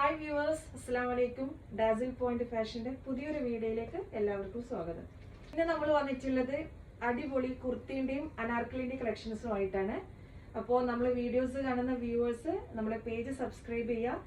Hi viewers, അസ്സലാമു അലൈക്കും. ഡാസിൽ point ഫാഷന്റെ പുതിയൊരു വീഡിയോയിലേക്ക് എല്ലാവർക്കും സ്വാഗതം. ഇന്ന് നമ്മൾ വന്നിട്ടുള്ളത് അടിപൊളി കുർത്തിന്റെയും അനാർക്കലിന്റെയും കളക്ഷൻസും ആയിട്ടാണ്. അപ്പോൾ നമ്മൾ വീഡിയോസ് കാണുന്ന വ്യൂവേഴ്സ് നമ്മളെ പേജ് സബ്സ്ക്രൈബ് ചെയ്യുക,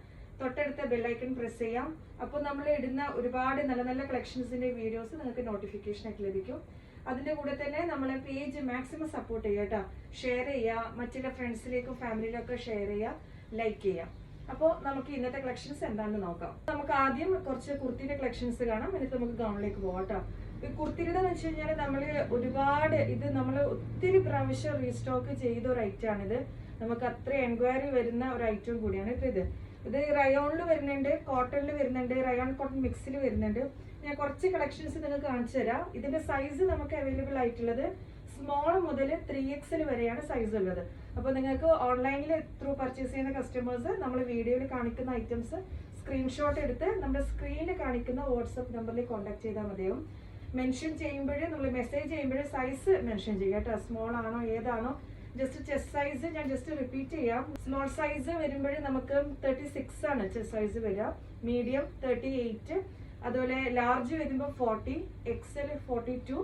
തൊട്ടടുത്ത ബെല്ലൈക്കൺ പ്രസ് ചെയ്യാം. അപ്പോൾ നമ്മൾ ഇടുന്ന ഒരുപാട് നല്ല നല്ല കളക്ഷൻസിന്റെ വീഡിയോസ് നിങ്ങൾക്ക് നോട്ടിഫിക്കേഷൻ ആയിട്ട് ലഭിക്കും. അതിന്റെ കൂടെ തന്നെ നമ്മളെ പേജ് മാക്സിമം സപ്പോർട്ട് ചെയ്യുക കേട്ടോ. ഷെയർ ചെയ്യുക, മറ്റുള്ള ഫ്രണ്ട്സിലേക്കും ഫാമിലിയിലൊക്കെ ഷെയർ ചെയ്യുക, ലൈക്ക് ചെയ്യുക. അപ്പോൾ നമുക്ക് ഇന്നത്തെ കളക്ഷൻസ് എന്താണെന്ന് നോക്കാം. നമുക്ക് ആദ്യം കുറച്ച് കുർത്തിയുടെ കളക്ഷൻസ് കാണാം, എന്നിട്ട് നമുക്ക് ഗൗണിലേക്ക് പോകാം കേട്ടോ. ഈ കുർത്തിയുടെ എന്ന് വെച്ച് കഴിഞ്ഞാൽ നമ്മൾ ഒത്തിരി പ്രാവശ്യം റീസ്റ്റോക്ക് ചെയ്ത ഒരു ഐറ്റം ആണിത്. നമുക്ക് അത്ര എൻക്വയറി വരുന്ന ഒരു ഐറ്റം കൂടിയാണ് ഇത് റയോണിൽ വരുന്നുണ്ട്, കോട്ടണിൽ വരുന്നുണ്ട്, റയോൺ കോട്ടൺ മിക്സിൽ വരുന്നുണ്ട്. ഞാൻ കുറച്ച് കളക്ഷൻസ് നിങ്ങൾക്ക് കാണിച്ചു തരാം. ഇതിന്റെ സൈസ് നമുക്ക് അവൈലബിൾ ആയിട്ടുള്ളത് സ്മോൾ മുതൽ 3XL വരെയാണ് സൈസ് ഉള്ളത്. അപ്പോൾ നിങ്ങൾക്ക് ഓൺലൈനിൽ ത്രൂ പർച്ചേസ് ചെയ്യുന്ന കസ്റ്റമേഴ്സ് നമ്മൾ വീഡിയോയിൽ കാണിക്കുന്ന ഐറ്റംസ് സ്ക്രീൻഷോട്ട് എടുത്ത് നമ്മുടെ സ്ക്രീനിൽ കാണിക്കുന്ന വാട്സപ്പ് നമ്പറിൽ കോൺടാക്ട് ചെയ്താൽ മതിയാവും. മെൻഷൻ ചെയ്യുമ്പോഴേ നമ്മൾ മെസ്സേജ് ചെയ്യുമ്പോഴേ സൈസ് മെൻഷൻ ചെയ്യുക കേട്ടോ. സ്മോൾ ആണോ ഏതാണോ. ജസ്റ്റ് ചെസ്റ്റ് സൈസ് ഞാൻ ജസ്റ്റ് റിപ്പീറ്റ് ചെയ്യാം. സ്മോൾ സൈസ് വരുമ്പോഴേ നമുക്ക് 36 ആണ് ചെസ്റ്റ് സൈസ് വരിക, മീഡിയം 38, അതുപോലെ ലാർജ് വരുമ്പോൾ 40, XL 42,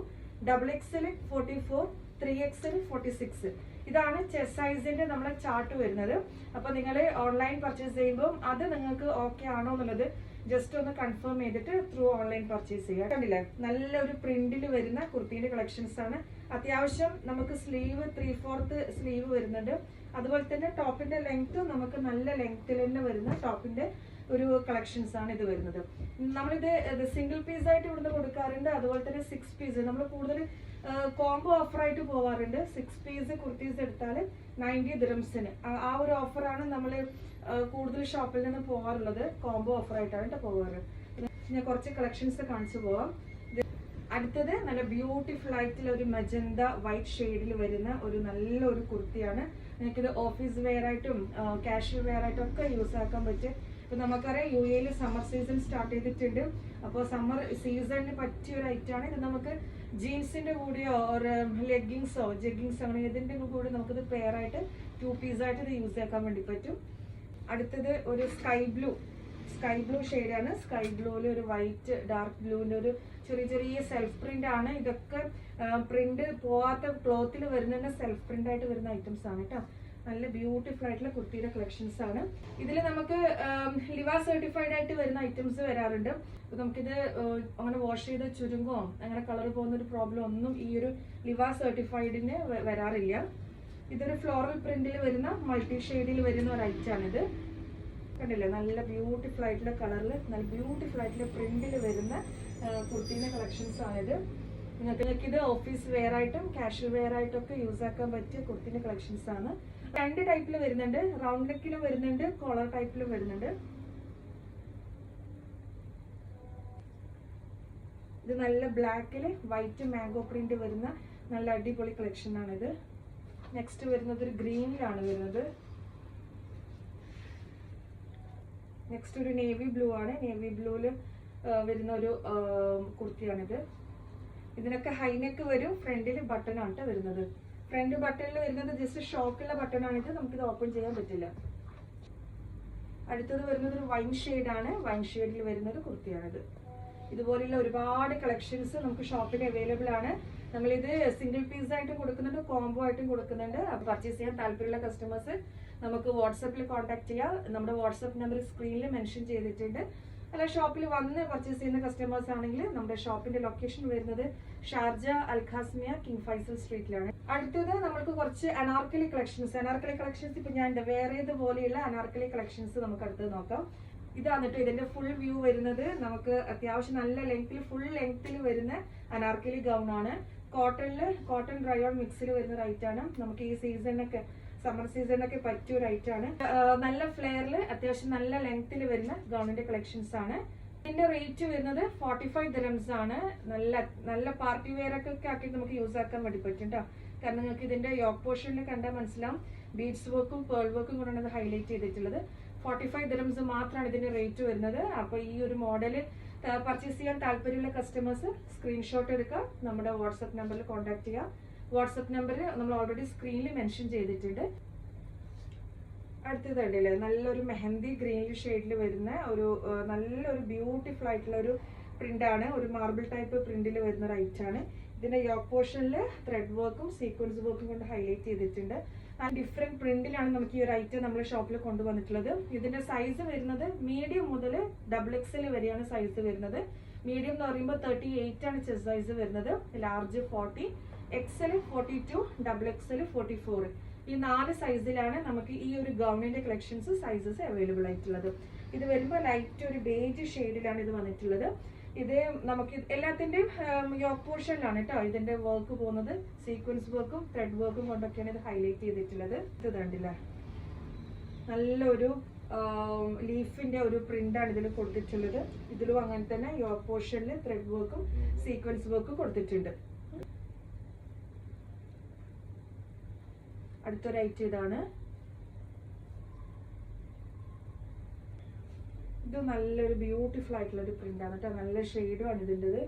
XXL 44, 3XL 46. ഇതാണ് ചെസ്റ്റ് സൈസിന്റെ നമ്മളെ ചാർട്ട് വരുന്നത്. അപ്പൊ നിങ്ങൾ ഓൺലൈൻ പർച്ചേസ് ചെയ്യുമ്പോൾ അത് നിങ്ങൾക്ക് ഓക്കെ ആണോ എന്നുള്ളത് ജസ്റ്റ് ഒന്ന് കൺഫേം ചെയ്തിട്ട് ത്രൂ ഓൺലൈൻ പർച്ചേസ് ചെയ്യുക. കണ്ടില്ലേ, നല്ലൊരു പ്രിന്റിൽ വരുന്ന കുർത്തിന്റെ കളക്ഷൻസ് ആണ്. അത്യാവശ്യം നമുക്ക് സ്ലീവ് 3/4 സ്ലീവ് വരുന്നുണ്ട്. അതുപോലെ തന്നെ ടോപ്പിന്റെ ലെങ്ത്തും നമുക്ക് നല്ല ലെങ്ത്തിൽ തന്നെ വരുന്ന ടോപ്പിന്റെ ഒരു കളക്ഷൻസ് ആണ് ഇത് വരുന്നത്. നമ്മളിത് സിംഗിൾ പീസ് ആയിട്ട് ഇവിടുന്ന് കൊടുക്കാറുണ്ട്. അതുപോലെ തന്നെ 6 പീസ് നമ്മൾ കൂടുതൽ കോംബോ ഓഫർ ആയിട്ട് പോവാറുണ്ട്. 6 പീസ് കുർത്തീസ് എടുത്താൽ 90 ദിറംസിന് ആ ഒരു ഓഫറാണ് നമ്മൾ കൂടുതൽ ഷോപ്പിൽ നിന്ന് പോകാറുള്ളത്. കോംബോ ഓഫർ ആയിട്ടാണ് പോകാറ്. ഞാൻ കുറച്ച് കളക്ഷൻസ് കാണിച്ചു പോവാം. അടുത്തത് നല്ല ബ്യൂട്ടിഫുൾ ആയിട്ടുള്ള ഒരു മജന്ത വൈറ്റ് ഷെയ്ഡിൽ വരുന്ന ഒരു നല്ലൊരു കുർത്തിയാണ്. നിങ്ങൾക്കിത് ഓഫീസ് വെയർ ആയിട്ടും കാഷ്വൽ വെയർ ആയിട്ടും ഒക്കെ യൂസ് ആക്കാൻ പറ്റും. ഇപ്പൊ നമുക്കറിയാം UAE സമ്മർ സീസൺ സ്റ്റാർട്ട് ചെയ്തിട്ടുണ്ട്. അപ്പോൾ സമ്മർ സീസണിന് പറ്റിയ ഒരു ഐറ്റം ആണ് ഇത്. നമുക്ക് ജീൻസിന്റെ കൂടെയോ ലെഗിങ്സോ ജഗ്ഗിങ്സോ അങ്ങനെ ഏതിന്റെ കൂടെ നമുക്കിത് പെയർ ആയിട്ട് 2 പീസ് ആയിട്ട് ഇത് യൂസ് ആക്കാൻ വേണ്ടി പറ്റും. അടുത്തത് ഒരു സ്കൈ ബ്ലൂ ഷെയ്ഡാണ്. സ്കൈ ബ്ലൂവിൽ ഒരു വൈറ്റ്, ഡാർക്ക് ബ്ലൂവിന്റെ ഒരു ചെറിയ സെൽഫ് പ്രിന്റ് ആണ്. ഇതൊക്കെ പ്രിന്റ് പോവാത്ത ക്ലോത്തിൽ വരുന്ന സെൽഫ് പ്രിന്റ് ആയിട്ട് വരുന്ന ഐറ്റംസ് ആണ് കേട്ടോ. നല്ല ബ്യൂട്ടിഫുൾ ആയിട്ടുള്ള കുർത്തിയുടെ കളക്ഷൻസ് ആണ്. ഇതിൽ നമുക്ക് ലിവ സർട്ടിഫൈഡ് ആയിട്ട് വരുന്ന ഐറ്റംസ് വരാറുണ്ട്. അപ്പൊ നമുക്കിത് അങ്ങനെ വാഷ് ചെയ്ത് ചുരുങ്ങോ അങ്ങനെ കളർ പോകുന്ന ഒരു പ്രോബ്ലം ഒന്നും ഈ ഒരു ലിവ സർട്ടിഫൈഡിന് വരാറില്ല. ഇതൊരു ഫ്ലോറൽ പ്രിന്റിൽ വരുന്ന മൾട്ടി ഷെയ്ഡിൽ വരുന്ന ഒരു ഐറ്റം ആണിത്. കണ്ടില്ലേ, നല്ല ബ്യൂട്ടിഫുൾ ആയിട്ടുള്ള കളറിൽ നല്ല ബ്യൂട്ടിഫുൾ ആയിട്ടുള്ള പ്രിന്റിൽ വരുന്ന കുർത്തിന്റെ കളക്ഷൻസ് ആണിത്. നിങ്ങൾക്ക് ഇത് ഓഫീസ് വെയർ ആയിട്ടും കാഷ്വൽ വെയർ ആയിട്ടും ഒക്കെ യൂസ് ആക്കാൻ പറ്റിയ കുർത്തിന്റെ കളക്ഷൻസ് ആണ്. 2 ടൈപ്പിൽ വരുന്നുണ്ട്. റൗണ്ട് നെക്കിലും വരുന്നുണ്ട്, കോളർ ടൈപ്പിലും വരുന്നുണ്ട്. ഇത് നല്ല ബ്ലാക്കില് വൈറ്റ് മാംഗോ പ്രിന്റ് വരുന്ന നല്ല അടിപൊളി കളക്ഷൻ ആണിത്. നെക്സ്റ്റ് വരുന്നത് ഒരു ഗ്രീനിലാണ് വരുന്നത്. നെക്സ്റ്റ് ഒരു നേവി ബ്ലൂ ആണ്. നേവി ബ്ലൂവില് വരുന്ന ഒരു കുർത്തിയാണിത്. ഇതിനൊക്കെ ഹൈനെക്ക് വരും. ഫ്രണ്ടിൽ ബട്ടൺ ആണ് വരുന്നത്. ഫ്രണ്ട് ബട്ടണിൽ വരുന്നത് ജസ്റ്റ് ഷോക്കുള്ള ബട്ടൺ ആണിത്. നമുക്കിത് ഓപ്പൺ ചെയ്യാൻ പറ്റില്ല. അടുത്തത് വരുന്നത് ഒരു വൈൻ ഷെയ്ഡാണ്. വൈൻ ഷെയ്ഡിൽ വരുന്ന ഒരു കുർത്തിയാണിത്. ഇതുപോലെയുള്ള ഒരുപാട് കളക്ഷൻസ് നമുക്ക് ഷോപ്പിൽ അവൈലബിൾ ആണ്. നമ്മളിത് സിംഗിൾ പീസ് ആയിട്ടും കൊടുക്കുന്നുണ്ട്, കോംബോ ആയിട്ടും കൊടുക്കുന്നുണ്ട്. അപ്പോൾ പർച്ചേസ് ചെയ്യാൻ താല്പര്യമുള്ള കസ്റ്റമേഴ്സ് നമുക്ക് വാട്സപ്പിൽ കോൺടാക്ട് ചെയ്യാം. നമ്മുടെ വാട്സപ്പ് നമ്പർ സ്ക്രീനിൽ മെൻഷൻ ചെയ്തിട്ടുണ്ട്. അല്ല, ഷോപ്പിൽ വന്ന് പർച്ചേസ് ചെയ്യുന്ന കസ്റ്റമേഴ്സ് ആണെങ്കിൽ നമ്മുടെ ഷോപ്പിന്റെ ലൊക്കേഷൻ വരുന്നത് ഷാർജ അൽഖാസ്മിയ കിങ് ഫൈസൽ സ്ട്രീറ്റിലാണ്. അടുത്തത് നമ്മൾക്ക് കുറച്ച് അനാർക്കലി കളക്ഷൻസ് ഇപ്പൊ ഞാൻ വേറെ ഇതുപോലെയുള്ള അനാർക്കലി കളക്ഷൻസ് നമുക്ക് അടുത്തത് നോക്കാം. ഇതാന്നിട്ട് ഇതിന്റെ ഫുൾ വ്യൂ വരുന്നത്. നമുക്ക് അത്യാവശ്യം നല്ല ലെങ്ത്തിൽ ഫുൾ ലെങ്ത്തിൽ വരുന്ന അനാർക്കലി ഗൗൺ ആണ്. കോട്ടൺ റയോൺ മിക്സിൽ വരുന്ന ഒരു ഐറ്റം ആണ്. നമുക്ക് ഈ സീസണിനൊക്കെ സമ്മർ സീസണിനൊക്കെ പറ്റിയ ഒരു ഐറ്റം ആണ്. നല്ല ഫ്ലെയറിൽ അത്യാവശ്യം നല്ല ലെങ്ത്തിൽ വരുന്ന ഗൗണിന്റെ കളക്ഷൻസ് ആണ്. ഇതിന്റെ റേറ്റ് വരുന്നത് 45 ദിറംസ് ആണ്. നല്ല പാർട്ടി വെയർ ഒക്കെ ആക്കി നമുക്ക് യൂസ് ആക്കാൻ വേണ്ടി പറ്റും കേട്ടോ. കാരണം നിങ്ങൾക്ക് ഇതിന്റെ യോക്ക് പോർഷനിൽ കണ്ടാൽ മനസ്സിലാവും, ബീഡ്സ് വർക്കും പേൾ വർക്കും കൊണ്ടാണ് ഇത് ഹൈലൈറ്റ് ചെയ്തിട്ടുള്ളത്. 45 ദിറംസ് മാത്രമാണ് ഇതിന്റെ റേറ്റ് വരുന്നത്. അപ്പൊ ഈ ഒരു മോഡല് പർച്ചേസ് ചെയ്യാൻ താല്പര്യമുള്ള കസ്റ്റമേഴ്സ് സ്ക്രീൻഷോട്ട് എടുക്കുക, നമ്മുടെ വാട്സപ്പ് നമ്പറിൽ കോൺടാക്ട് ചെയ്യുക. വാട്സപ്പ് നമ്പർ നമ്മൾ ഓൾറെഡി സ്ക്രീനിൽ മെൻഷൻ ചെയ്തിട്ടുണ്ട്. അടുത്തത് കണ്ടില്ലേ, നല്ലൊരു മെഹന്തി ഗ്രീൻ ഷെയ്ഡിൽ വരുന്ന ഒരു നല്ലൊരു ബ്യൂട്ടിഫുൾ ആയിട്ടുള്ള ഒരു പ്രിന്റ് ആണ്. ഒരു മാർബിൾ ടൈപ്പ് പ്രിന്റിൽ വരുന്ന ഒരു ഐറ്റം ആണ്. ഇതിന്റെ യോക്ക് പോർഷനിൽ ത്രെഡ് വർക്കും സീക്വൻസ് വർക്കും കൊണ്ട് ഹൈലൈറ്റ് ചെയ്തിട്ടുണ്ട്. ഡിഫറെന്റ് പ്രിന്റിലാണ് നമുക്ക് ഈ ഒരു ഐറ്റം നമ്മുടെ ഷോപ്പിൽ കൊണ്ടുവന്നിട്ടുള്ളത്. ഇതിന്റെ സൈസ് വരുന്നത് മീഡിയം മുതൽ XXL വരെയാണ് സൈസ് വരുന്നത്. മീഡിയം എന്ന് പറയുമ്പോൾ 38 ആണ് ചെസ്റ്റ് സൈസ് വരുന്നത്, ലാർജ് 40, XL 42, XXL 44. ഈ 4 സൈസിലാണ് നമുക്ക് ഈ ഒരു ഗൗണിന്റെ കളക്ഷൻസ് സൈസസ് അവൈലബിൾ ആയിട്ടുള്ളത്. ഇത് വരുമ്പോൾ ലൈറ്റ് ഒരു ബേജ് ഷെയ്ഡിലാണ് ഇത് വന്നിട്ടുള്ളത്. ഇത് നമുക്ക് എല്ലാത്തിന്റെയും യോക്ക് പോർഷനിലാണ് കേട്ടോ ഇതിന്റെ വർക്ക് പോകുന്നത്. സീക്വൻസ് വർക്കും ത്രെഡ് വർക്കും കൊണ്ടൊക്കെയാണ് ഇത് ഹൈലൈറ്റ് ചെയ്തിട്ടുള്ളത്. ഇത് കണ്ടില്ല, നല്ലൊരു ലീഫിന്റെ ഒരു പ്രിന്റാണ് ഇതിൽ കൊടുത്തിട്ടുള്ളത്. ഇതിലും അങ്ങനെ തന്നെ യോക്ക് പോർഷനിൽ ത്രെഡ് വർക്കും സീക്വൻസ് വർക്കും കൊടുത്തിട്ടുണ്ട്. അടുത്തൊരു ഐറ്റം ഇതാണ്. ഇത് നല്ലൊരു ബ്യൂട്ടിഫുൾ ആയിട്ടുള്ള ഒരു പ്രിന്റ് ആണ് കേട്ടോ. നല്ല ഷെയ്ഡുമാണ് ഇതിൻ്റെത്.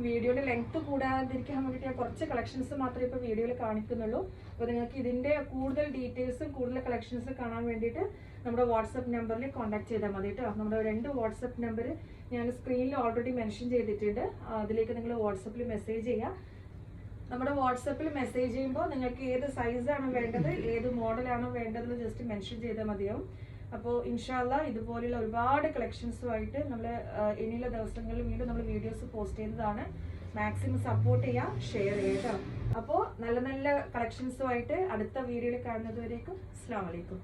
വീഡിയോയുടെ ലെങ്ത് കൂടാതിരിക്കാൻ വേണ്ടിയിട്ട് ഞാൻ കുറച്ച് കളക്ഷൻസ് മാത്രമേ ഇപ്പോൾ വീഡിയോയിൽ കാണിക്കുന്നുള്ളൂ. അപ്പോൾ നിങ്ങൾക്ക് ഇതിന്റെ കൂടുതൽ ഡീറ്റെയിൽസും കൂടുതൽ കളക്ഷൻസ് കാണാൻ വേണ്ടിയിട്ട് നമ്മുടെ വാട്സപ്പ് നമ്പറിൽ കോൺടാക്ട് ചെയ്താൽ മതി കേട്ടോ. നമ്മുടെ 2 വാട്സപ്പ് നമ്പർ ഞാൻ സ്ക്രീനിൽ ഓൾറെഡി മെൻഷൻ ചെയ്തിട്ടുണ്ട്. അതിലേക്ക് നിങ്ങൾ വാട്സപ്പിൽ മെസ്സേജ് ചെയ്യുക. നമ്മുടെ വാട്സപ്പിൽ മെസ്സേജ് ചെയ്യുമ്പോൾ നിങ്ങൾക്ക് ഏത് സൈസാണോ വേണ്ടത്, ഏത് മോഡലാണോ വേണ്ടതെന്ന് ജസ്റ്റ് മെൻഷൻ ചെയ്താൽ മതിയാവും. അപ്പോൾ ഇൻഷാല്ലാ ഇതുപോലെയുള്ള ഒരുപാട് കളക്ഷൻസുമായിട്ട് നമ്മൾ ഇനിയുള്ള ദിവസങ്ങളിൽ വീണ്ടും നമ്മൾ വീഡിയോസ് പോസ്റ്റ് ചെയ്യുന്നതാണ്. മാക്സിമം സപ്പോർട്ട് ചെയ്യുക, ഷെയർ ചെയ്യുക. അപ്പോൾ നല്ല നല്ല കളക്ഷൻസുമായിട്ട് അടുത്ത വീഡിയോയിൽ കാണുന്നത് വരേക്കും അസ്സലാമു അലൈക്കും.